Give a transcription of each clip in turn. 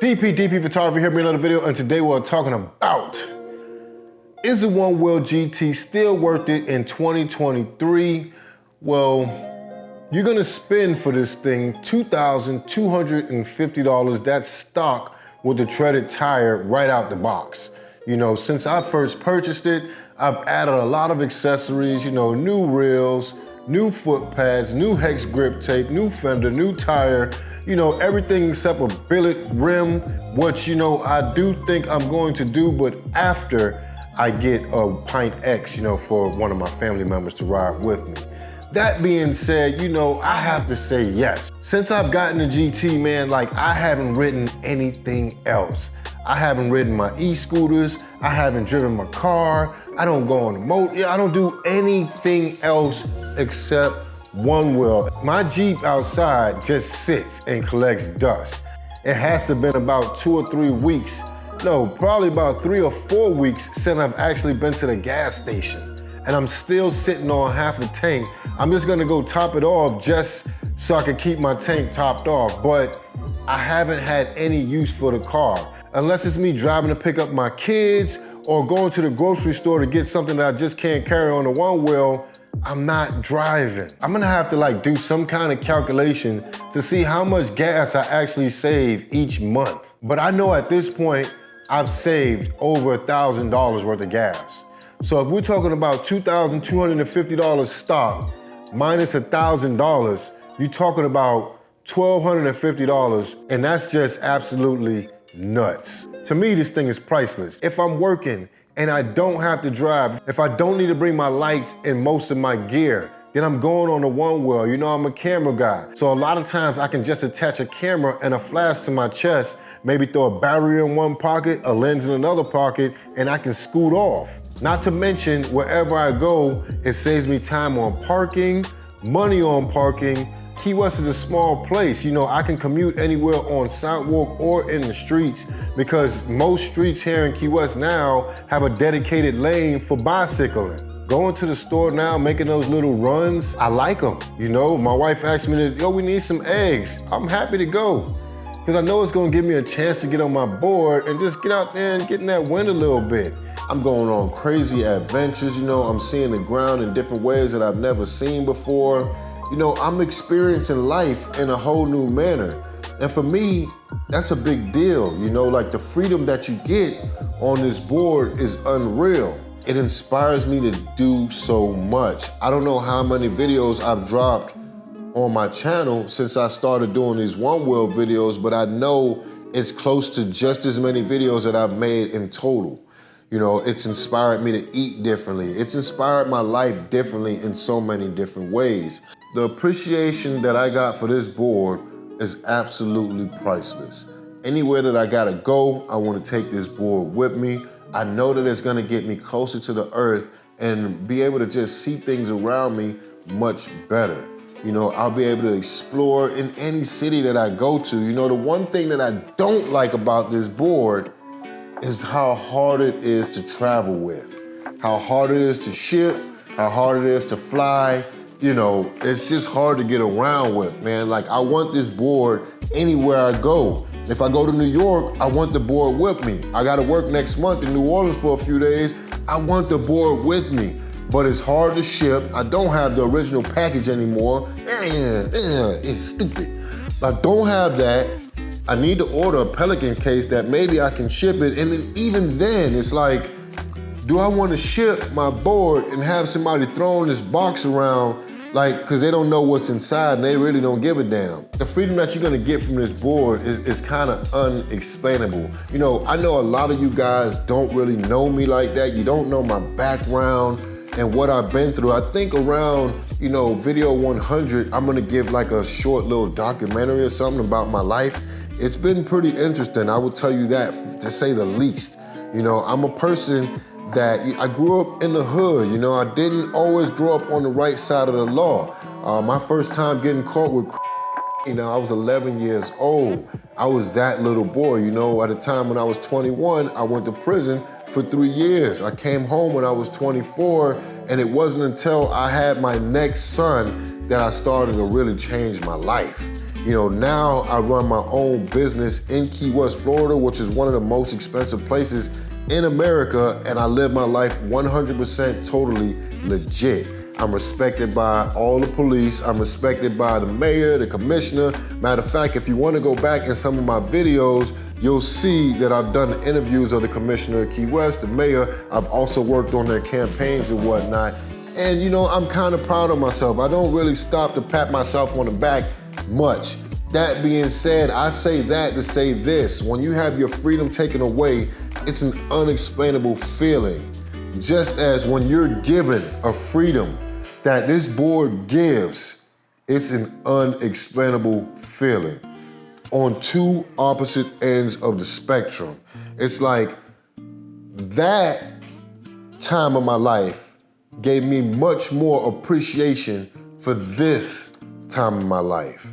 DP Photography here with another video, and today we're talking about, is the Onewheel GT still worth it in 2023? Well, you're gonna spend for this thing $2,250. That's stock with the treaded tire right out the box. You know, since I first purchased it, I've added a lot of accessories, you know, new reels, new foot pads, new hex grip tape, new fender, new tire, you know, everything except a billet rim, which, you know, I do think I'm going to do, but after I get a Pint X, you know, for one of my family members to ride with me. That being said, you know, I have to say yes. Since I've gotten the GT, man, like I haven't ridden anything else. I haven't ridden my e-scooters, I haven't driven my car, I don't go on the motor, I don't do anything else except Onewheel. My Jeep outside just sits and collects dust. It has to have been about 2 or 3 weeks, no, probably about 3 or 4 weeks since I've actually been to the gas station. And I'm still sitting on half a tank. I'm just gonna go top it off just so I can keep my tank topped off, but I haven't had any use for the car. Unless it's me driving to pick up my kids or going to the grocery store to get something that I just can't carry on the Onewheel, I'm not driving. I'm gonna have to like do some kind of calculation to see how much gas I actually save each month. But I know at this point, I've saved over $1,000 worth of gas. So if we're talking about $2,250 stock minus $1,000, you're talking about $1,250, and that's just absolutely nuts. To me, this thing is priceless. If I'm working and I don't have to drive, if I don't need to bring my lights and most of my gear, then I'm going on the Onewheel. You know, I'm a camera guy. So a lot of times I can just attach a camera and a flash to my chest, maybe throw a battery in one pocket, a lens in another pocket, and I can scoot off. Not to mention, wherever I go, it saves me time on parking, money on parking. Key West is a small place. You know, I can commute anywhere on sidewalk or in the streets because most streets here in Key West now have a dedicated lane for bicycling. Going to the store now, making those little runs, I like them. You know, my wife asked me, yo, we need some eggs. I'm happy to go because I know it's gonna give me a chance to get on my board and just get out there and get in that wind a little bit. I'm going on crazy adventures, you know, I'm seeing the ground in different ways that I've never seen before. You know, I'm experiencing life in a whole new manner. And for me, that's a big deal. You know, like the freedom that you get on this board is unreal. It inspires me to do so much. I don't know how many videos I've dropped on my channel since I started doing these Onewheel videos, but I know it's close to just as many videos that I've made in total. You know, it's inspired me to eat differently. It's inspired my life differently in so many different ways. The appreciation that I got for this board is absolutely priceless. Anywhere that I gotta go, I wanna take this board with me. I know that it's gonna get me closer to the earth and be able to just see things around me much better. You know, I'll be able to explore in any city that I go to. You know, the one thing that I don't like about this board is how hard it is to travel with, how hard it is to ship, how hard it is to fly. You know, it's just hard to get around with, man. Like, I want this board anywhere I go. If I go to New York, I want the board with me. I gotta work next month in New Orleans for a few days. I want the board with me, but it's hard to ship. I don't have the original package anymore. It's stupid. I don't have that. I need to order a Pelican case that maybe I can ship it, and then even then, it's like, do I want to ship my board and have somebody throwing this box around, like, because they don't know what's inside and they really don't give a damn. The freedom that you're gonna get from this board is kind of unexplainable. You know, I know a lot of you guys don't really know me like that. You don't know my background and what I've been through. I think around, you know, video 100, I'm gonna give like a short little documentary or something about my life. It's been pretty interesting, I will tell you that, to say the least. You know, I'm a person that I grew up in the hood. You know, I didn't always grow up on the right side of the law. My first time getting caught with, you know, I was 11 years old. I was that little boy. You know, at the time when I was 21, I went to prison for 3 years. I came home when I was 24, and it wasn't until I had my next son that I started to really change my life. You know, now I run my own business in Key West, Florida, which is one of the most expensive places in America, and I live my life 100% totally legit. I'm respected by all the police. I'm respected by the mayor, the commissioner. Matter of fact, if you want to go back in some of my videos, you'll see that I've done interviews of the commissioner of Key West, the mayor. I've also worked on their campaigns and whatnot. And you know, I'm kind of proud of myself. I don't really stop to pat myself on the back much. That being said, I say that to say this: when you have your freedom taken away, it's an unexplainable feeling. Just as when you're given a freedom that this board gives, it's an unexplainable feeling. On two opposite ends of the spectrum. It's like that time of my life gave me much more appreciation for this time of my life.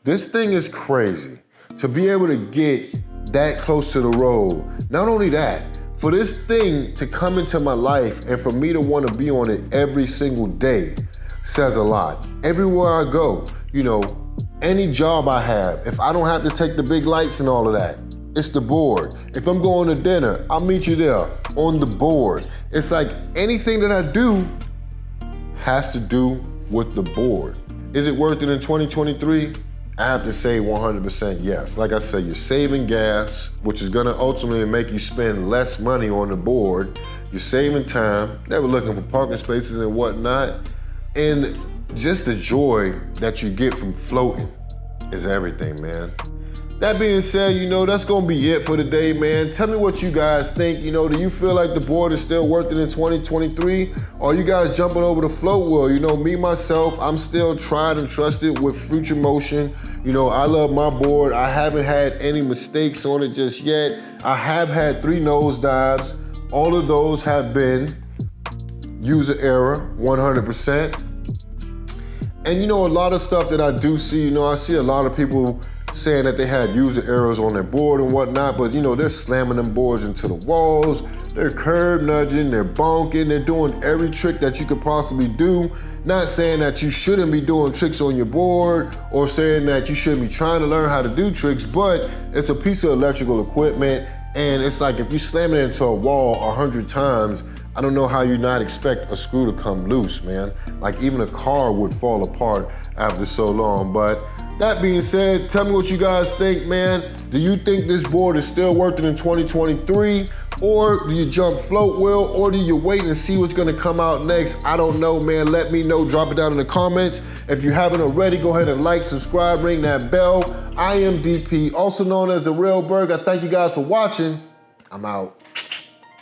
This thing is crazy. To be able to get that close to the road, not only that, for this thing to come into my life and for me to want to be on it every single day says a lot. Everywhere I go, you know, any job I have, if I don't have to take the big lights and all of that, it's the board. If I'm going to dinner, I'll meet you there on the board. It's like anything that I do has to do with the board. Is it worth it in 2023? I have to say 100% yes. Like I said, you're saving gas, which is gonna ultimately make you spend less money on the board. You're saving time, never looking for parking spaces and whatnot. And just the joy that you get from floating is everything, man. That being said, you know, that's gonna be it for today, man. Tell me what you guys think. You know, do you feel like the board is still worth it in 2023? Or are you guys jumping over the float wheel? You know, me, myself, I'm still tried and trusted with Future Motion. You know, I love my board. I haven't had any mistakes on it just yet. I have had 3 nosedives. All of those have been user error, 100%. And you know, a lot of stuff that I do see, you know, I see a lot of people saying that they had user errors on their board and whatnot, but you know, they're slamming them boards into the walls, they're curb nudging, they're bonking, they're doing every trick that you could possibly do. Not saying that you shouldn't be doing tricks on your board or saying that you shouldn't be trying to learn how to do tricks, but it's a piece of electrical equipment, and it's like if you slam it into a wall 100 times, I don't know how you not expect a screw to come loose, man. Like even a car would fall apart after so long. But that being said, tell me what you guys think, man. Do you think this board is still worth it in 2023? Or do you jump float wheel? Or do you wait and see what's gonna come out next? I don't know, man. Let me know, drop it down in the comments. If you haven't already, go ahead and like, subscribe, ring that bell. I am DP, also known as The Real Berg. I thank you guys for watching. I'm out.